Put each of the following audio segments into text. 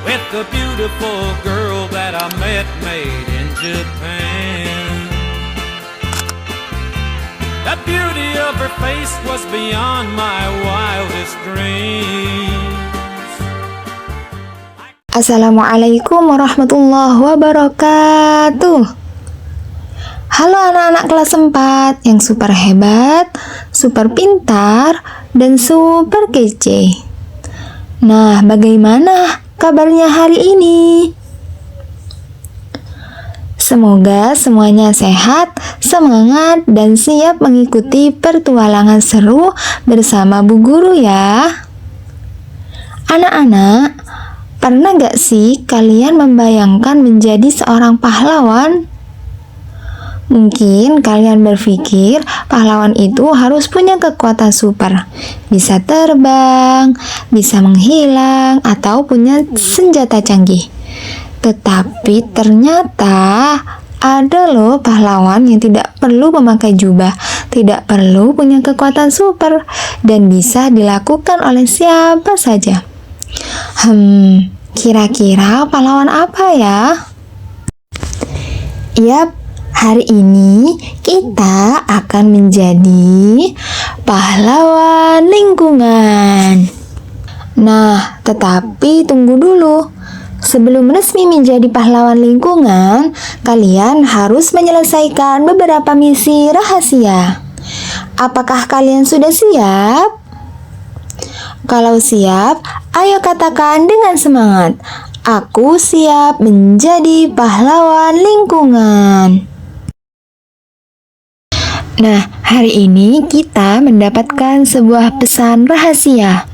with the beautiful girl that I met made in Japan. The beauty of her face was beyond my wildest dreams. Assalamualaikum warahmatullahi wabarakatuh. Halo anak-anak kelas 4 yang super hebat, super pintar, dan super kece. Nah, bagaimana kabarnya hari ini? Semoga semuanya sehat, semangat, dan siap mengikuti petualangan seru bersama Bu Guru ya. Anak-anak, pernah gak sih kalian membayangkan menjadi seorang pahlawan? Mungkin kalian berpikir pahlawan itu harus punya kekuatan super, bisa terbang, bisa menghilang, atau punya senjata canggih. Tetapi ternyata ada loh pahlawan yang tidak perlu memakai jubah, tidak perlu punya kekuatan super, dan bisa dilakukan oleh siapa saja. Kira-kira pahlawan apa ya? Yap, hari ini kita akan menjadi pahlawan lingkungan. Nah, tetapi tunggu dulu. Sebelum resmi menjadi pahlawan lingkungan, kalian harus menyelesaikan beberapa misi rahasia. Apakah kalian sudah siap? Kalau siap, ayo katakan dengan semangat, "Aku siap menjadi pahlawan lingkungan." Nah, hari ini kita mendapatkan sebuah pesan rahasia.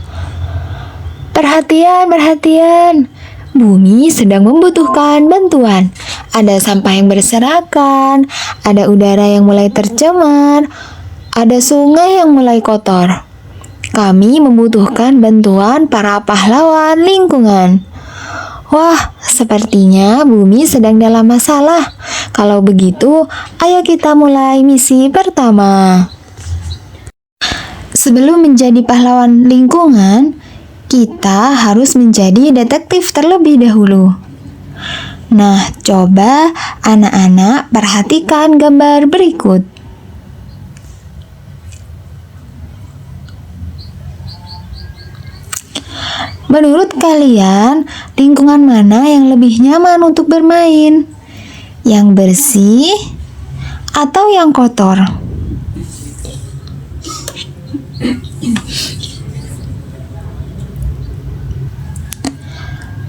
Perhatian, perhatian. Bumi sedang membutuhkan bantuan. Ada sampah yang berserakan, ada udara yang mulai tercemar, ada sungai yang mulai kotor. Kami membutuhkan bantuan para pahlawan lingkungan. Wah, sepertinya bumi sedang dalam masalah. Kalau begitu, ayo kita mulai misi pertama. Sebelum menjadi pahlawan lingkungan, kita harus menjadi detektif terlebih dahulu. Nah, coba anak-anak perhatikan gambar berikut. Menurut kalian, lingkungan mana yang lebih nyaman untuk bermain? Yang bersih atau yang kotor?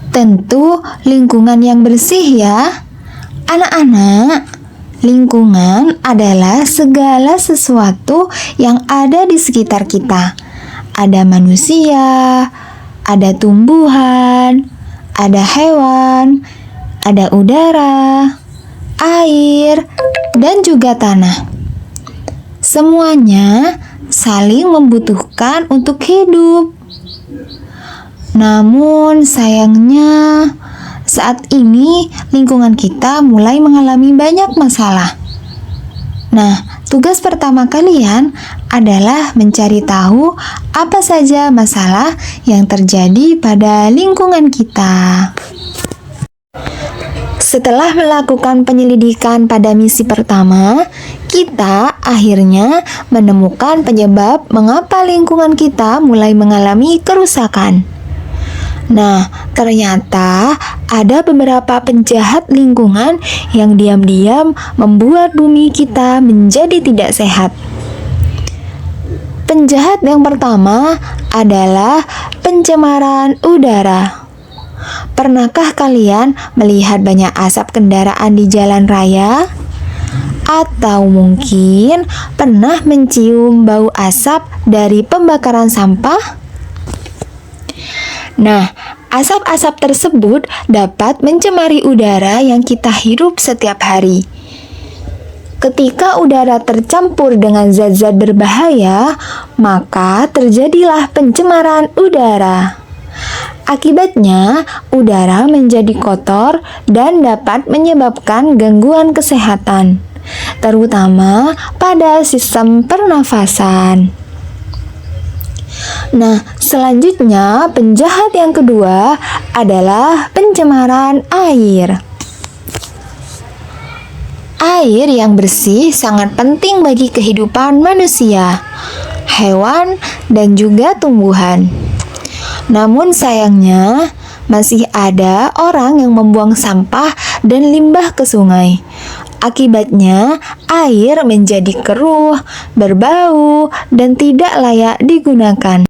Tentu lingkungan yang bersih ya. Anak-anak, lingkungan adalah segala sesuatu yang ada di sekitar kita. Ada manusia, ada tumbuhan, ada hewan, ada udara, air, dan juga tanah. Semuanya saling membutuhkan untuk hidup. Namun sayangnya, saat ini lingkungan kita mulai mengalami banyak masalah. Nah, tugas pertama kalian adalah mencari tahu apa saja masalah yang terjadi pada lingkungan kita. Setelah melakukan penyelidikan pada misi pertama, kita akhirnya menemukan penyebab mengapa lingkungan kita mulai mengalami kerusakan. Nah, ternyata ada beberapa penjahat lingkungan yang diam-diam membuat bumi kita menjadi tidak sehat. Penjahat yang pertama adalah pencemaran udara. Pernahkah kalian melihat banyak asap kendaraan di jalan raya? Atau mungkin pernah mencium bau asap dari pembakaran sampah? Nah, asap-asap tersebut dapat mencemari udara yang kita hirup setiap hari. Ketika udara tercampur dengan zat-zat berbahaya, maka terjadilah pencemaran udara. Akibatnya, udara menjadi kotor dan dapat menyebabkan gangguan kesehatan, terutama pada sistem pernafasan. Nah, selanjutnya penjahat yang kedua adalah pencemaran air. Air yang bersih sangat penting bagi kehidupan manusia, hewan, dan juga tumbuhan. Namun sayangnya, masih ada orang yang membuang sampah dan limbah ke sungai. Akibatnya, air menjadi keruh, berbau, dan tidak layak digunakan.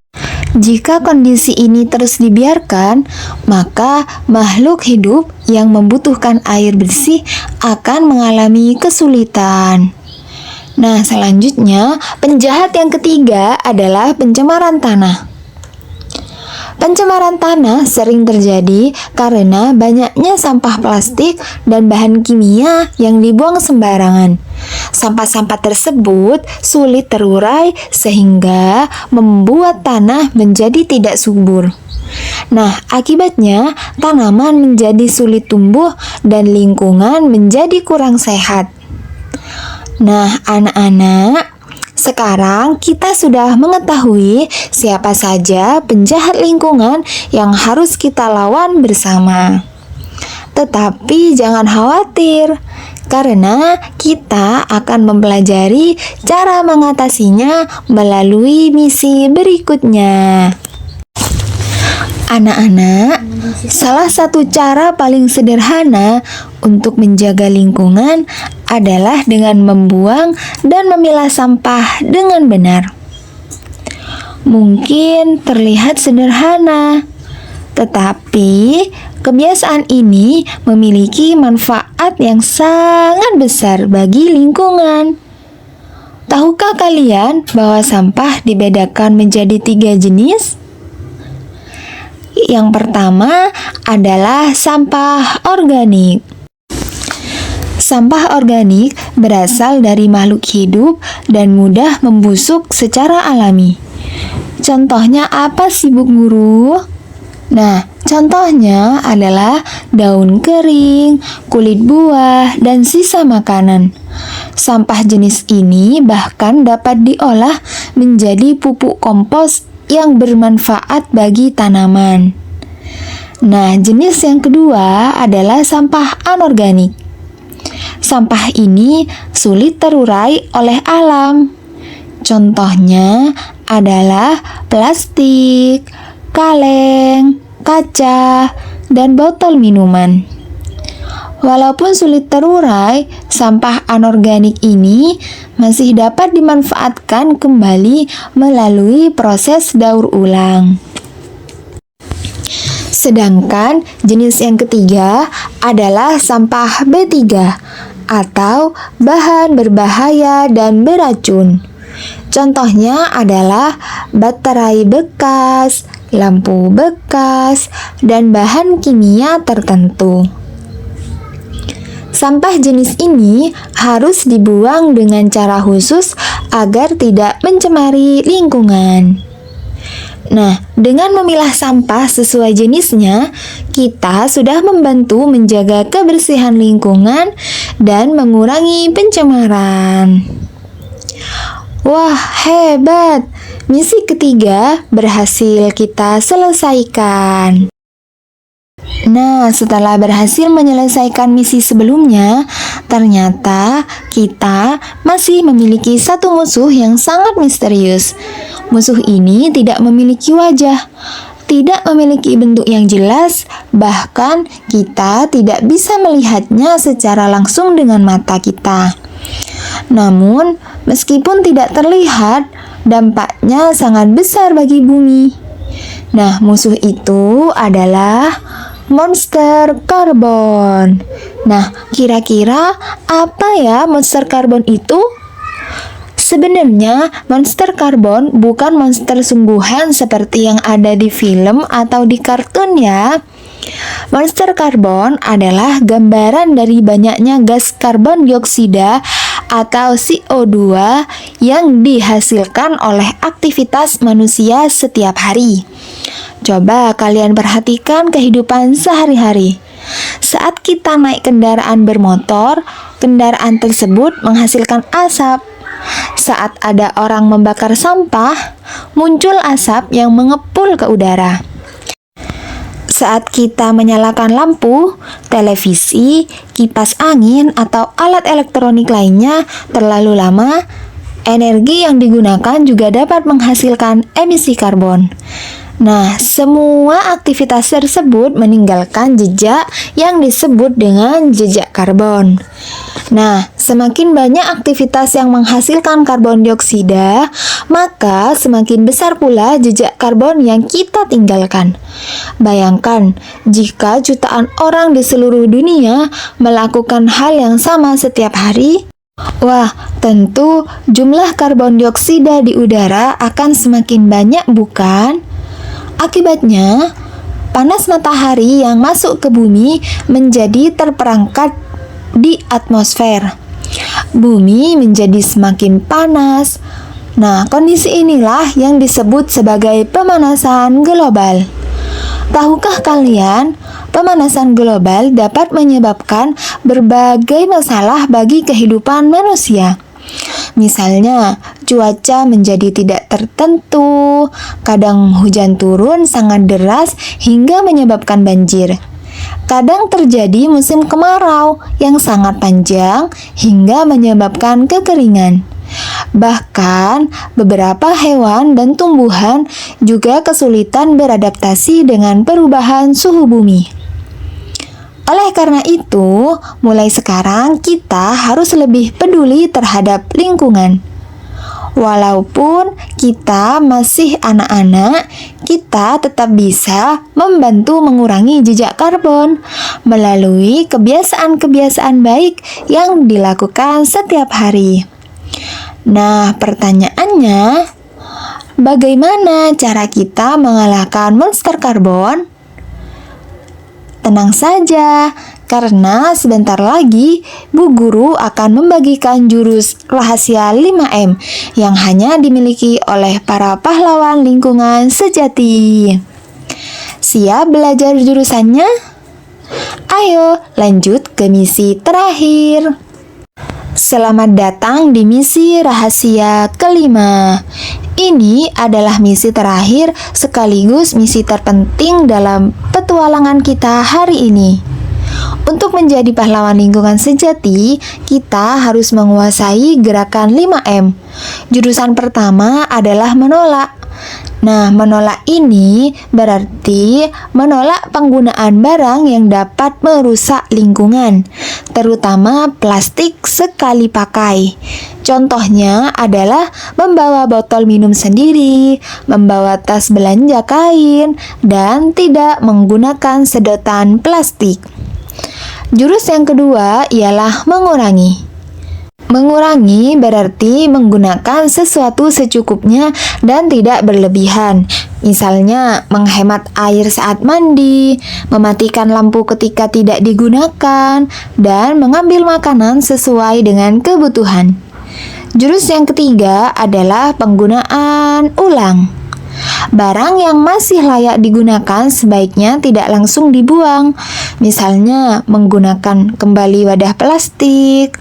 Jika kondisi ini terus dibiarkan, maka makhluk hidup yang membutuhkan air bersih akan mengalami kesulitan. Nah, selanjutnya, penjahat yang ketiga adalah pencemaran tanah. Pencemaran tanah sering terjadi karena banyaknya sampah plastik dan bahan kimia yang dibuang sembarangan. Sampah-sampah tersebut sulit terurai sehingga membuat tanah menjadi tidak subur. Nah, akibatnya tanaman menjadi sulit tumbuh dan lingkungan menjadi kurang sehat. Nah, anak-anak, sekarang kita sudah mengetahui siapa saja penjahat lingkungan yang harus kita lawan bersama. Tetapi jangan khawatir, karena kita akan mempelajari cara mengatasinya melalui misi berikutnya. Anak-anak, salah satu cara paling sederhana untuk menjaga lingkungan adalah dengan membuang dan memilah sampah dengan benar. Mungkin terlihat sederhana, tetapi kebiasaan ini memiliki manfaat yang sangat besar bagi lingkungan. Tahukah kalian bahwa sampah dibedakan menjadi 3 jenis? Yang pertama adalah sampah organik. Sampah organik berasal dari makhluk hidup dan mudah membusuk secara alami. Contohnya apa sih, Bu Guru? Nah, contohnya adalah daun kering, kulit buah, dan sisa makanan. Sampah jenis ini bahkan dapat diolah menjadi pupuk kompos yang bermanfaat bagi tanaman. Nah, jenis yang kedua adalah sampah anorganik. Sampah ini sulit terurai oleh alam. Contohnya adalah plastik, kaleng, kaca, dan botol minuman. Walaupun sulit terurai, sampah anorganik ini masih dapat dimanfaatkan kembali melalui proses daur ulang. Sedangkan jenis yang ketiga adalah sampah B3 atau bahan berbahaya dan beracun. Contohnya adalah baterai bekas, lampu bekas, dan bahan kimia tertentu. Sampah jenis ini harus dibuang dengan cara khusus agar tidak mencemari lingkungan. Nah, dengan memilah sampah sesuai jenisnya, kita sudah membantu menjaga kebersihan lingkungan dan mengurangi pencemaran. Wah, hebat! Misi ketiga berhasil kita selesaikan. Nah, setelah berhasil menyelesaikan misi sebelumnya, ternyata kita masih memiliki satu musuh yang sangat misterius. Musuh ini tidak memiliki wajah, tidak memiliki bentuk yang jelas, bahkan kita tidak bisa melihatnya secara langsung dengan mata kita. Namun, meskipun tidak terlihat, dampaknya sangat besar bagi bumi. Nah, musuh itu adalah monster karbon. Nah, kira-kira apa ya monster karbon itu? Sebenarnya, monster karbon bukan monster sungguhan seperti yang ada di film atau di kartun ya. Monster karbon adalah gambaran dari banyaknya gas karbon dioksida atau CO2 yang dihasilkan oleh aktivitas manusia setiap hari. Coba kalian perhatikan kehidupan sehari-hari. Saat kita naik kendaraan bermotor, kendaraan tersebut menghasilkan asap. Saat ada orang membakar sampah, muncul asap yang mengepul ke udara. Saat kita menyalakan lampu, televisi, kipas angin, atau alat elektronik lainnya terlalu lama, energi yang digunakan juga dapat menghasilkan emisi karbon. Nah, semua aktivitas tersebut meninggalkan jejak yang disebut dengan jejak karbon. Nah, semakin banyak aktivitas yang menghasilkan karbon dioksida, maka semakin besar pula jejak karbon yang kita tinggalkan. Bayangkan, jika jutaan orang di seluruh dunia melakukan hal yang sama setiap hari, wah, tentu jumlah karbon dioksida di udara akan semakin banyak, bukan? Akibatnya, panas matahari yang masuk ke bumi menjadi terperangkap di atmosfer. Bumi menjadi semakin panas. Nah, kondisi inilah yang disebut sebagai pemanasan global. Tahukah kalian, pemanasan global dapat menyebabkan berbagai masalah bagi kehidupan manusia. Misalnya, cuaca menjadi tidak tertentu, kadang hujan turun sangat deras hingga menyebabkan banjir. Kadang terjadi musim kemarau yang sangat panjang hingga menyebabkan kekeringan. Bahkan, beberapa hewan dan tumbuhan juga kesulitan beradaptasi dengan perubahan suhu bumi. Oleh karena itu, mulai sekarang kita harus lebih peduli terhadap lingkungan. Walaupun kita masih anak-anak, kita tetap bisa membantu mengurangi jejak karbon melalui kebiasaan-kebiasaan baik yang dilakukan setiap hari. Nah, pertanyaannya, bagaimana cara kita mengalahkan monster karbon? Tenang saja, karena sebentar lagi Bu Guru akan membagikan jurus rahasia 5M yang hanya dimiliki oleh para pahlawan lingkungan sejati. Siap belajar jurusannya? Ayo lanjut ke misi terakhir. Selamat datang di misi rahasia kelima. Ini adalah misi terakhir sekaligus misi terpenting dalam petualangan kita hari ini. Untuk menjadi pahlawan lingkungan sejati, kita harus menguasai gerakan 5M. Jurusan pertama adalah menolak. Nah, menolak ini berarti menolak penggunaan barang yang dapat merusak lingkungan, terutama plastik sekali pakai. Contohnya adalah membawa botol minum sendiri, membawa tas belanja kain, dan tidak menggunakan sedotan plastik. Jurus yang kedua ialah mengurangi. Mengurangi berarti menggunakan sesuatu secukupnya dan tidak berlebihan. Misalnya, menghemat air saat mandi, mematikan lampu ketika tidak digunakan, dan mengambil makanan sesuai dengan kebutuhan. Jurus yang ketiga adalah penggunaan ulang. Barang yang masih layak digunakan sebaiknya tidak langsung dibuang. Misalnya, menggunakan kembali wadah plastik,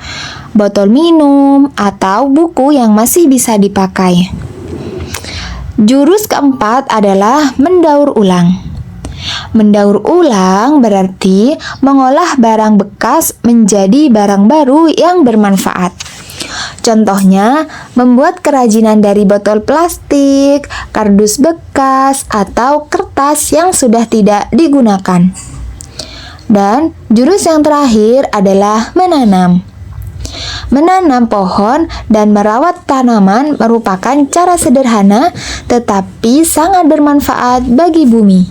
botol minum, atau buku yang masih bisa dipakai. Jurus keempat adalah mendaur ulang. Mendaur ulang berarti mengolah barang bekas menjadi barang baru yang bermanfaat. Contohnya, membuat kerajinan dari botol plastik, kardus bekas, atau kertas yang sudah tidak digunakan. Dan jurus yang terakhir adalah menanam. Menanam pohon dan merawat tanaman merupakan cara sederhana tetapi sangat bermanfaat bagi bumi.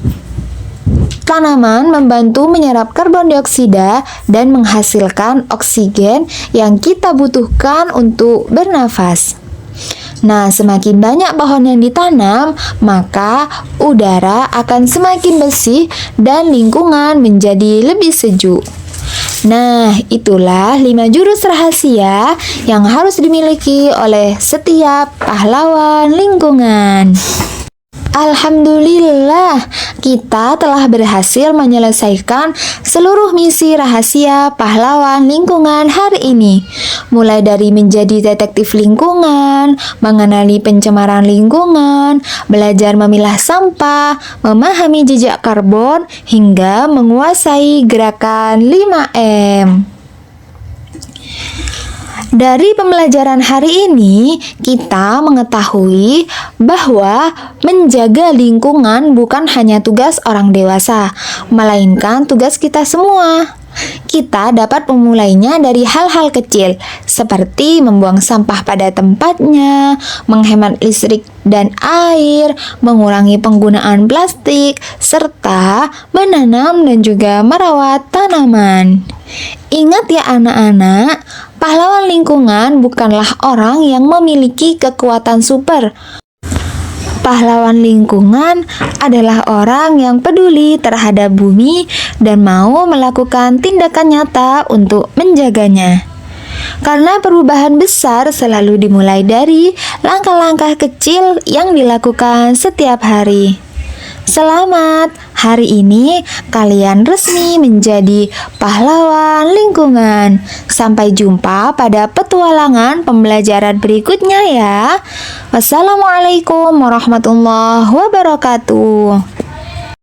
Tanaman membantu menyerap karbon dioksida dan menghasilkan oksigen yang kita butuhkan untuk bernafas. Nah, semakin banyak pohon yang ditanam, maka udara akan semakin bersih dan lingkungan menjadi lebih sejuk. Nah, itulah 5 jurus rahasia yang harus dimiliki oleh setiap pahlawan lingkungan. Alhamdulillah, kita telah berhasil menyelesaikan seluruh misi rahasia pahlawan lingkungan hari ini. Mulai dari menjadi detektif lingkungan, mengenali pencemaran lingkungan, belajar memilah sampah, memahami jejak karbon, hingga menguasai gerakan 5M. Dari pembelajaran hari ini, kita mengetahui bahwa menjaga lingkungan bukan hanya tugas orang dewasa, melainkan tugas kita semua. Kita dapat memulainya dari hal-hal kecil, seperti membuang sampah pada tempatnya, menghemat listrik dan air, mengurangi penggunaan plastik, serta menanam dan juga merawat tanaman. Ingat ya anak-anak, pahlawan lingkungan bukanlah orang yang memiliki kekuatan super. Pahlawan lingkungan adalah orang yang peduli terhadap bumi dan mau melakukan tindakan nyata untuk menjaganya. Karena perubahan besar selalu dimulai dari langkah-langkah kecil yang dilakukan setiap hari. Selamat, hari ini kalian resmi menjadi pahlawan lingkungan. Sampai jumpa pada petualangan pembelajaran berikutnya ya. Wassalamualaikum warahmatullahi wabarakatuh.